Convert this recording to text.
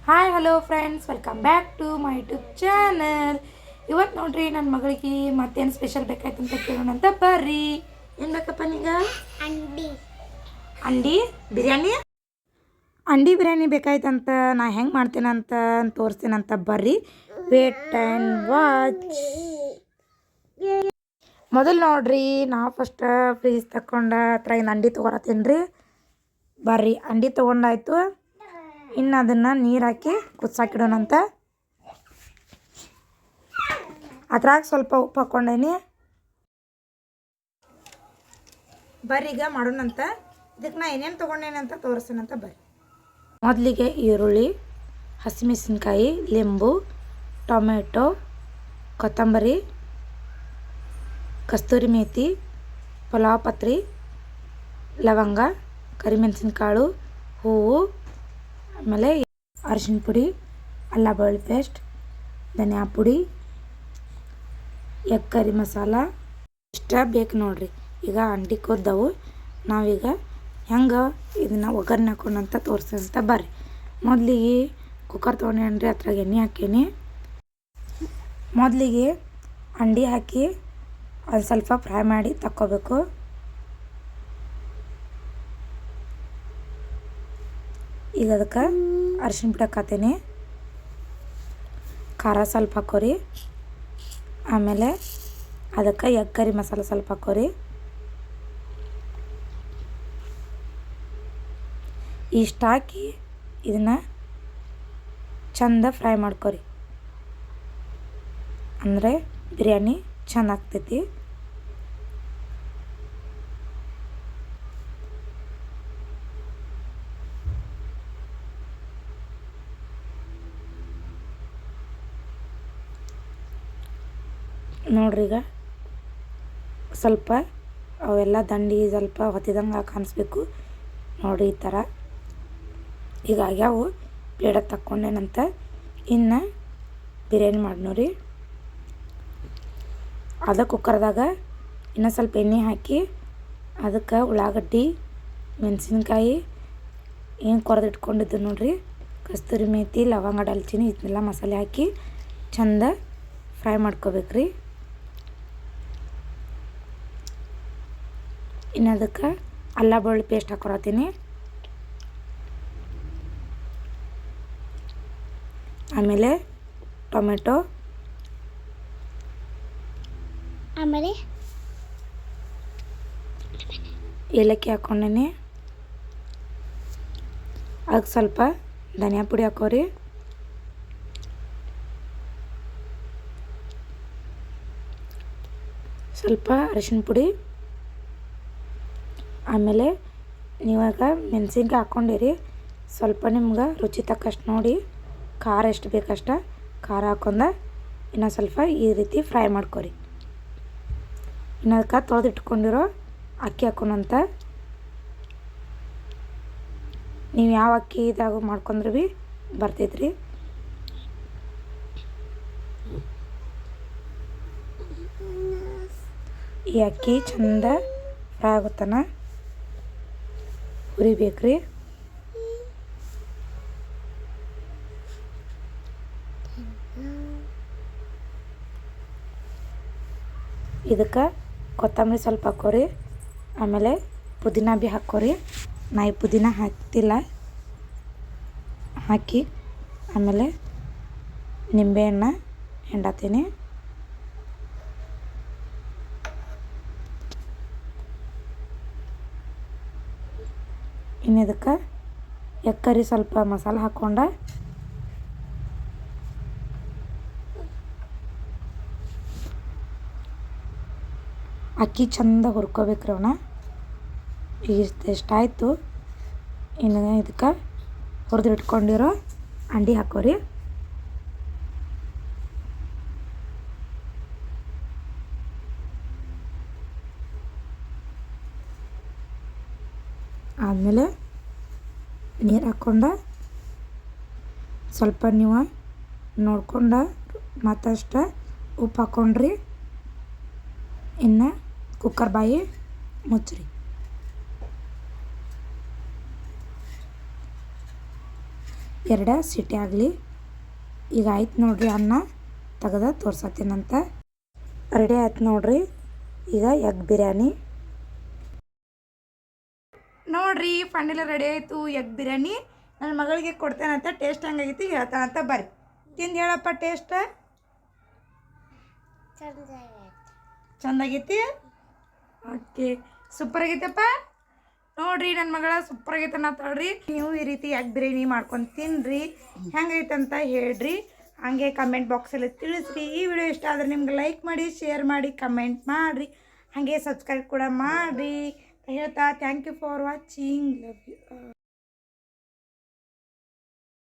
Hi hello friends, welcome back to my YouTube channel. ಇವತ್ತು ನೋಡ್ರಿ ನನ್ನ ಮಗಳಿಗೆ ಮತ್ತೇನು ಸ್ಪೆಷಲ್ ಬೇಕಾಯ್ತು ಅಂತ ಕೇಳೋಣ ಅಂತ ಬರ್ರಿ. ಏನು ಬೇಕಪ್ಪ ನಿಂಗೆ? ಅಂಡಿ ಬಿರಿಯಾನಿ. ಅಂಡಿ ಬಿರಿಯಾನಿ ಬೇಕಾಯ್ತಂತ. ನಾ ಹೆಂಗೆ ಮಾಡ್ತೇನಂತ ತೋರಿಸ್ತೇನಂತ ಬರ್ರಿ. Wait and watch. ಮೊದಲು ನೋಡ್ರಿ, ನಾ ಫಸ್ಟ್ ಫ್ರೀಜ್ ತಗೊಂಡು ಹತ್ರ ಇನ್ನು ಅಂಡಿ ತೊಗೊಳತ್ತೀನಿ ರೀ. ಬರ್ರಿ, ಅಂಡಿ ತೊಗೊಂಡಾಯ್ತು. ಇನ್ನು ಅದನ್ನು ನೀರು ಹಾಕಿ ಕುದಿಸಾಕಿಡೋಣಂತ. ಅದ್ರಾಗ ಸ್ವಲ್ಪ ಉಪ್ಪು ಹಾಕ್ಕೊಂಡೇನಿ. ಬರ್ರಿ ಈಗ ಮಾಡೋಣಂತ. ಇದಕ್ಕೆ ನಾ ಏನೇನು ತೊಗೊಂಡೇನಂತ ತೋರಿಸ್ತೇನಂತ ಬರ್ರಿ. ಮೊದಲಿಗೆ ಈರುಳ್ಳಿ, ಹಸಿಮೆಣಸಿನ್ಕಾಯಿ, ಲಿಂಬು, ಟೊಮೆಟೊ, ಕೊತ್ತಂಬರಿ, ಕಸ್ತೂರಿ ಮೇಥಿ, ಪಲಾವ್ ಪತ್ರಿ, ಲವಂಗ, ಕರಿಮೆಣಸಿನಕಾಳು, ಹೂವು, ಆಮೇಲೆ ಅರಿಶಿನ ಪುಡಿ, ಅಲ್ಲ ಬೆಳ್ಳುಳ್ಳಿ ಪೇಸ್ಟ್, ಧನಿಯಾ ಪುಡಿ, ಎಗ್ ಕರಿ ಮಸಾಲ ಇಷ್ಟ ಬೇಕು ನೋಡ್ರಿ. ಈಗ ಅಂಡಿ ಕೊದ್ದವು. ನಾವೀಗ ಹೆಂಗೆ ಇದನ್ನು ಒಗ್ಗರಣೆ ಹಾಕೊಂಡಂತ ತೋರಿಸ್ತಂತ ಬರ್ರಿ. ಮೊದಲಿಗೆ ಕುಕ್ಕರ್ ತೊಗೊಂಡೇನ್ರಿ, ಅದ್ರಾಗ ಎಣ್ಣೆ ಹಾಕೀನಿ. ಮೊದಲಿಗೆ ಅಂಡಿ ಹಾಕಿ ಅದು ಸ್ವಲ್ಪ ಫ್ರೈ ಮಾಡಿ ತಕ್ಕೋಬೇಕು. ಈಗ ಅದಕ್ಕೆ ಅರಿಶಿನ ಪುಡಿ ಹಾಕತ್ತೀನಿ. ಖಾರ ಸ್ವಲ್ಪ ಹಾಕೋರಿ. ಆಮೇಲೆ ಅದಕ್ಕೆ ಎಗ್ ಕರಿ ಮಸಾಲ ಸ್ವಲ್ಪ ಹಾಕೋರಿ. ಇಷ್ಟು ಹಾಕಿ ಇದನ್ನು ಚಂದ ಫ್ರೈ ಮಾಡ್ಕೊರಿ. ಅಂದರೆ ಬಿರಿಯಾನಿ ಚಂದ ಆಗ್ತೈತಿ. ನೋಡ್ರಿ, ಈಗ ಸ್ವಲ್ಪ ಅವೆಲ್ಲ ದಂಡಿ ಸ್ವಲ್ಪ ಹೊತ್ತಿದಂಗೆ ಕಾಣಿಸ್ಬೇಕು ನೋಡಿರಿ. ಈ ಥರ ಈಗ ಆಗ್ಯಾವು. ಪ್ಲೇಟಿಗೆ ತಕ್ಕೊಂಡೇನಂತ. ಇನ್ನು ಬಿರಿಯಾನಿ ಮಾಡಿನೋರಿ. ಅದ ಕುಕ್ಕರ್ದಾಗ ಇನ್ನೂ ಸ್ವಲ್ಪ ಎಣ್ಣೆ ಹಾಕಿ ಅದಕ್ಕೆ ಉಳ್ಳಾಗಡ್ಡಿ, ಮೆಣಸಿನ್ಕಾಯಿ ಏನು ಕೊರೆದಿಟ್ಕೊಂಡಿದ್ದು ನೋಡ್ರಿ, ಕಸ್ತೂರಿ ಮೇಥಿ, ಲವಂಗ, ದಾಲ್ಚಿನ್ನಿ ಇದನ್ನೆಲ್ಲ ಮಸಾಲೆ ಹಾಕಿ ಚಂದ ಫ್ರೈ ಮಾಡ್ಕೋಬೇಕ್ರಿ. ಇನ್ನು ಅದಕ್ಕೆ ಅಲ್ಲ ಬೆಳ್ಳುಳ್ಳಿ ಪೇಸ್ಟ್ ಹಾಕೊಳತ್ತೀನಿ. ಆಮೇಲೆ ಟೊಮೆಟೊ, ಆಮೇಲೆ ಏಲಕ್ಕಿ ಹಾಕ್ಕೊಂಡೇನಿ. ಅದಕ್ಕೆ ಸ್ವಲ್ಪ ಧನಿಯಾ ಪುಡಿ ಹಾಕೋರಿ. ಸ್ವಲ್ಪ ಅರಿಶಿನ ಪುಡಿ. ಆಮೇಲೆ ನೀವಾಗ ಮೆಣಸಿನ್ಕಾಯಿ ಹಾಕ್ಕೊಂಡಿರಿ. ಸ್ವಲ್ಪ ನಿಮ್ಗೆ ರುಚಿ ತಕ್ಕಷ್ಟು ನೋಡಿ ಖಾರ ಎಷ್ಟು ಬೇಕಷ್ಟ ಖಾರ ಹಾಕೊಂಡ ಇನ್ನೂ ಸ್ವಲ್ಪ ಈ ರೀತಿ ಫ್ರೈ ಮಾಡ್ಕೊರಿ. ಇನ್ನು ಅದಕ್ಕೆ ತೊಳೆದಿಟ್ಕೊಂಡಿರೋ ಅಕ್ಕಿ ಹಾಕೋಣಂತ. ನೀವು ಯಾವ ಅಕ್ಕಿದಾಗ ಮಾಡ್ಕೊಂಡ್ರೆ ಭೀ ಬರ್ತೈತ್ರಿ. ಈ ಅಕ್ಕಿ ಚಂದ ಫ್ರೈ ಆಗುತ್ತಾನ ಹುರಿಬೇಕ್ರಿ. ಇದಕ್ಕೆ ಕೊತ್ತಂಬರಿ ಸ್ವಲ್ಪ ಹಾಕೋರಿ. ಆಮೇಲೆ ಪುದೀನ ಭೀ ಹಾಕೋರಿ. ನಾ ಈ ಪುದೀನ ಹಾಕ್ತಿಲ್ಲ. ಹಾಕಿ ಆಮೇಲೆ ನಿಂಬೆಹಣ್ಣು ಹಿಂಡತ್ತೀನಿ. ಇನ್ನು ಇದಕ್ಕೆ ಎಗ್ ಕರಿ ಸ್ವಲ್ಪ ಮಸಾಲೆ ಹಾಕ್ಕೊಂಡ ಅಕ್ಕಿ ಚಂದ ಹುರ್ಕೋಬೇಕ್ರಿ. ಅವನ್ನ ಇಷ್ಟಾಯಿತು. ಇನ್ನು ಇದಕ್ಕೆ ಹುರಿದು ಇಟ್ಕೊಂಡಿರೋ ಅಂಡಿ ಹಾಕೋರಿ. ಆದಮೇಲೆ ನೀರು ಹಾಕ್ಕೊಂಡು ಸ್ವಲ್ಪ ನೀವು ನೋಡ್ಕೊಂಡು ಮತ್ತಷ್ಟು ಉಪ್ಪು ಹಾಕ್ಕೊಂಡ್ರಿ. ಇನ್ನು ಕುಕ್ಕರ್ ಬಾಯಿ ಮುಚ್ಚ್ರಿ. 2 ಸೀಟಿ ಆಗಲಿ. ಈಗ ಆಯ್ತು ನೋಡ್ರಿ, ಅನ್ನ ತೆಗೆದು ತೋರ್ಸತ್ತೀನಂತ. ರೆಡಿ ಆಯ್ತು ನೋಡ್ರಿ ಈಗ ಎಗ್ ಬಿರಿಯಾನಿ. ನೋಡ್ರಿ ಫೈನಲ್ ರೆಡಿ ಆಯಿತು ಎಗ್ ಬಿರಿಯಾನಿ. ನನ್ನ ಮಗಳಿಗೆ ಕೊಡ್ತೇನಂತ, ಟೇಸ್ಟ್ ಹೆಂಗಾಗೈತಿ ಹೇಳ್ತಾನಂತ. ಬರ್ರಿ ತಿಂದು ಹೇಳಪ್ಪ. ಟೇಸ್ಟ್ ಚಂದಾಗೈತಿ. ಓಕೆ, ಸೂಪರ್ ಆಗೈತಪ್ಪ. ನೋಡ್ರಿ ನನ್ನ ಮಗಳ ಸೂಪರ್ ಆಗೈತೆ ಅನ್ನತ್ತಾಳ್ರಿ. ನೀವು ಈ ರೀತಿ ಎಗ್ ಬಿರಿಯಾನಿ ಮಾಡ್ಕೊಂಡು ತಿನ್ನಿರಿ, ಹೆಂಗೈತಂತ ಹೇಳ್ರಿ. ಹಾಗೆ ಕಮೆಂಟ್ ಬಾಕ್ಸಲ್ಲಿ ತಿಳಿಸ್ರಿ. ಈ ವಿಡಿಯೋ ಇಷ್ಟ ಆದರೆ ನಿಮ್ಗೆ ಲೈಕ್ ಮಾಡಿ, ಶೇರ್ ಮಾಡಿ, ಕಮೆಂಟ್ ಮಾಡಿರಿ. ಹಾಗೆ ಸಬ್ಸ್ಕ್ರೈಬ್ ಕೂಡ ಮಾಡಿರಿ ಹೇಳ್ತಾ thank you for watching. Love you.